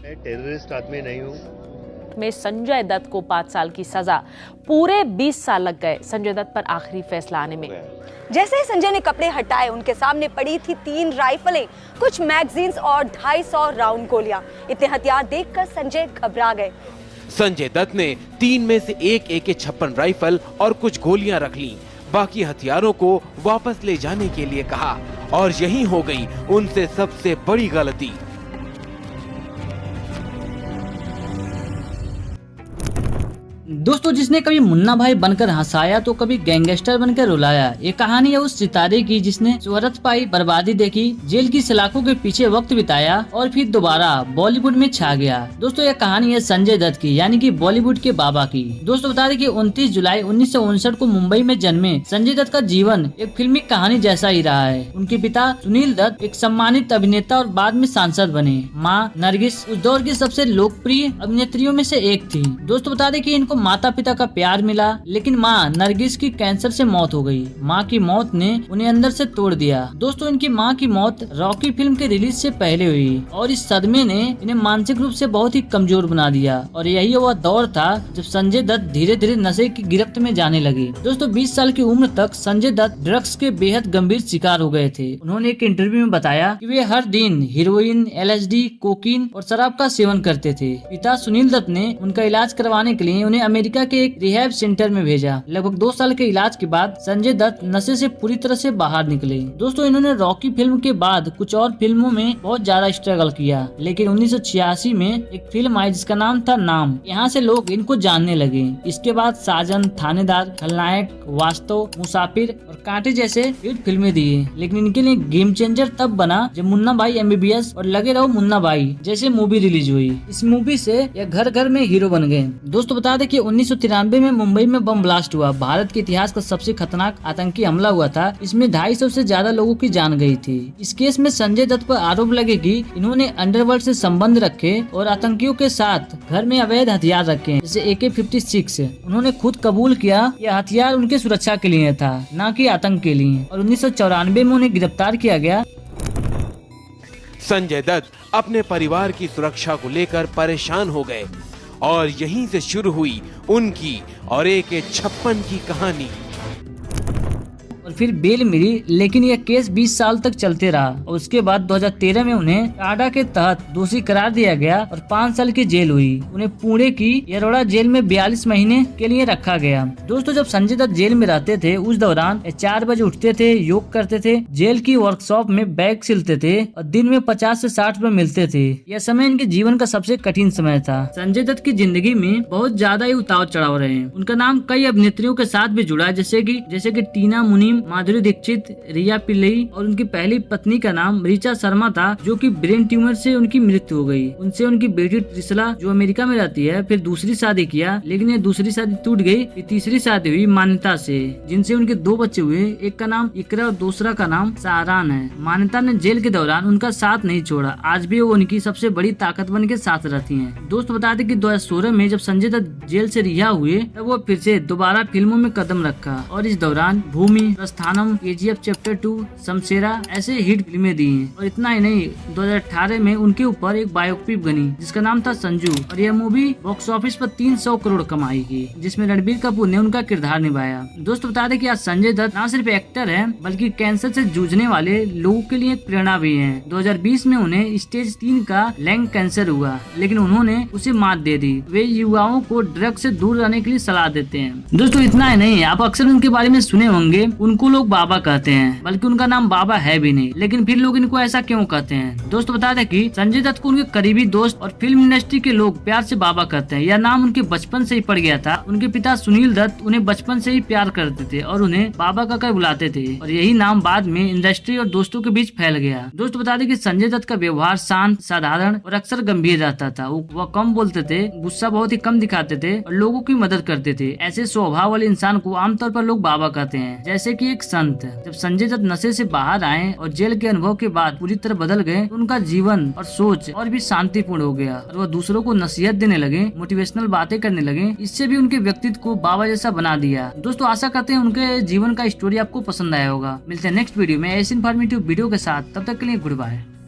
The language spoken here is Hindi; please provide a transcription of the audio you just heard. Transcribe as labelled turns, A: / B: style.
A: मैं टेररिस्ट आदमी नहीं हूँ।
B: में संजय दत्त को 5 साल की सजा, पूरे 20 साल लग गए संजय दत्त पर आखिरी फैसला आने में।
C: जैसे ही संजय ने कपड़े हटाए, उनके सामने पड़ी थी 3 राइफलें, कुछ मैगजीन्स और 250 राउंड गोलियां। इतने हथियार देखकर संजय घबरा गए।
D: संजय दत्त ने 3 में से एक AK-56 राइफल और कुछ गोलियां रख लीं। बाकी हथियारों को वापस ले जाने के लिए कहा और यही हो गई उनसे सबसे बड़ी गलती।
E: दोस्तों, जिसने कभी मुन्ना भाई बनकर हंसाया तो कभी गैंगस्टर बनकर रुलाया, ये कहानी है उस सितारे की जिसने शोहरत पाई, बर्बादी देखी, जेल की सलाखों के पीछे वक्त बिताया और फिर दोबारा बॉलीवुड में छा गया। दोस्तों, यह कहानी है संजय दत्त की, यानी कि बॉलीवुड के बाबा की। दोस्तों, बता दें कि 29 जुलाई 1959 को मुंबई में जन्मे संजय दत्त का जीवन एक फिल्मी कहानी जैसा ही रहा है। उनके पिता सुनील दत्त एक सम्मानित अभिनेता और बाद में सांसद बने। माँ नरगिस उस दौर की सबसे लोकप्रिय अभिनेत्रियों में से एक थी। दोस्तों, बता दें कि इनको माता पिता का प्यार मिला, लेकिन माँ नरगिस की कैंसर से मौत हो गई। माँ की मौत ने उन्हें अंदर से तोड़ दिया। दोस्तों, इनकी माँ की मौत रॉकी फिल्म के रिलीज से पहले हुई और इस सदमे ने इन्हें मानसिक रूप से बहुत ही कमजोर बना दिया। और यही वह दौर था जब संजय दत्त धीरे धीरे नशे की गिरफ्त में जाने लगे। दोस्तों, 20 साल की उम्र तक संजय दत्त ड्रग्स के बेहद गंभीर शिकार हो गए थे। उन्होंने एक इंटरव्यू में बताया कि वे हर दिन हीरोइन, LSD, कोकीन और शराब का सेवन करते थे। पिता सुनील दत्त ने उनका इलाज करवाने के लिए उन्हें अमेरिका के एक रिहैब सेंटर में भेजा। लगभग 2 साल के इलाज के बाद संजय दत्त नशे से पूरी तरह से बाहर निकले। दोस्तों, इन्होंने रॉकी फिल्म के बाद कुछ और फिल्मों में बहुत ज्यादा स्ट्रगल किया, लेकिन 1986 में एक फिल्म आई जिसका नाम था नाम। यहाँ से लोग इनको जानने लगे। इसके बाद साजन, थानेदार, खलनायक, वास्तव, मुसाफिर और कांटे जैसे हिट फिल्में दिए। लेकिन इनके लिए गेम चेंजर तब बना जब मुन्ना भाई MBBS और लगे रहो मुन्ना भाई जैसे मूवी रिलीज हुई। इस मूवी से यह घर घर में हीरो बन गए। दोस्तों, बता दें कि 1993 में मुंबई में बम ब्लास्ट हुआ। भारत के इतिहास का सबसे खतरनाक आतंकी हमला हुआ था। इसमें 250 से ज्यादा लोगों की जान गई थी। इस केस में संजय दत्त पर आरोप लगे कि इन्होंने अंडरवर्ल्ड से संबंध रखे और आतंकियों के साथ घर में अवैध हथियार रखे, जैसे AK-56। उन्होंने खुद कबूल किया यह हथियार उनके सुरक्षा के लिए था, न कि आतंक के लिए। और 1994 में उन्हें गिरफ्तार किया गया।
D: संजय दत्त अपने परिवार की सुरक्षा को लेकर परेशान हो गए और यहीं से शुरू हुई उनकी और AK-56 की कहानी।
E: और फिर बेल मिली, लेकिन यह केस 20 साल तक चलते रहा और उसके बाद 2013 में उन्हें टाडा के तहत दोषी करार दिया गया और 5 साल की जेल हुई। उन्हें पुणे की यरोड़ा जेल में 42 महीने के लिए रखा गया। दोस्तों, जब संजय दत्त जेल में रहते थे उस दौरान 4 बजे उठते थे, योग करते थे, जेल की वर्कशॉप में बैग सिलते थे और दिन में 50 से 60 रुपए मिलते थे। यह समय इनके जीवन का सबसे कठिन समय था। संजय दत्त की जिंदगी में बहुत ज्यादा ही उतार चढ़ाव रहे। उनका नाम कई अभिनेत्रियों के साथ भी जुड़ा, जैसे कि टीना मुनीम, माधुरी दीक्षित, रिया पिल्लई और उनकी पहली पत्नी का नाम ऋचा शर्मा था, जो कि ब्रेन ट्यूमर से उनकी मृत्यु हो गई। उनसे उनकी बेटी त्रिशला, जो अमेरिका में रहती है, फिर दूसरी शादी किया, लेकिन ये दूसरी शादी टूट गई। फिर तीसरी शादी हुई मान्यता से, जिनसे उनके 2 बच्चे हुए। एक का नाम इकरा और दूसरा का नाम सारान है। मान्यता ने जेल के दौरान उनका साथ नहीं छोड़ा। आज भी वो उनकी सबसे बड़ी ताकत बन के साथ रहती है। दोस्त बता दें कि 2016 में जब संजय दत्त जेल से रिहा हुए, तब वो फिर से दोबारा फिल्मों में कदम रखा और इस दौरान भूमि, प्रस्थानम, KGF चैप्टर 2, शमशेरा ऐसे हिट फिल्में दी हैं। और इतना ही नहीं, 2018 में उनके ऊपर एक बायोपिक बनी जिसका नाम था संजू, और यह मूवी बॉक्स ऑफिस पर 300 करोड़ कमाई की, जिसमें रणबीर कपूर ने उनका किरदार निभाया। दोस्तों, बता दें कि आज संजय दत्त न सिर्फ एक्टर है, बल्कि कैंसर से जूझने वाले लोगों के लिए एक प्रेरणा भी है। 2020 में उन्हें स्टेज 3 का लैंग कैंसर हुआ, लेकिन उन्होंने उसे मात दे दी। वे युवाओं को ड्रग से दूर रहने के लिए सलाह देते हैं। दोस्तों, इतना ही नहीं, आप अक्सर उनके बारे में सुने होंगे, उनको लोग बाबा कहते हैं, बल्कि उनका नाम बाबा है भी नहीं। लेकिन फिर लोग इनको ऐसा क्यों कहते हैं? दोस्तों, बता दें कि संजय दत्त को उनके करीबी दोस्त और फिल्म इंडस्ट्री के लोग प्यार से बाबा कहते हैं। यह नाम उनके बचपन से ही पड़ गया था। उनके पिता सुनील दत्त उन्हें बचपन से ही प्यार करते थे और उन्हें बाबा कहकर बुलाते थे, और यही नाम बाद में इंडस्ट्री और दोस्तों के बीच फैल गया। दोस्तों, बता दें कि संजय दत्त का व्यवहार शांत, साधारण और अक्सर गंभीर रहता था। वह कम बोलते थे, गुस्सा बहुत ही कम दिखाते थे और लोगों की मदद करते थे। ऐसे स्वभाव वाले इंसान को आमतौर पर लोग बाबा कहते हैं, जैसे कि एक संत। जब संजय दत्त नशे से बाहर आए और जेल के अनुभव के बाद पूरी तरह बदल गए, तो उनका जीवन और सोच और भी शांतिपूर्ण हो गया और वह दूसरों को नसीहत देने लगे, मोटिवेशनल बातें करने लगे। इससे भी उनके व्यक्तित्व को बाबा जैसा बना दिया। दोस्तों, आशा करते हैं उनके जीवन का स्टोरी आपको पसंद आया होगा। मिलते हैं नेक्स्ट वीडियो में ऐसे इन्फॉर्मेटिव वीडियो के साथ। तब तक के लिए गुड बाय।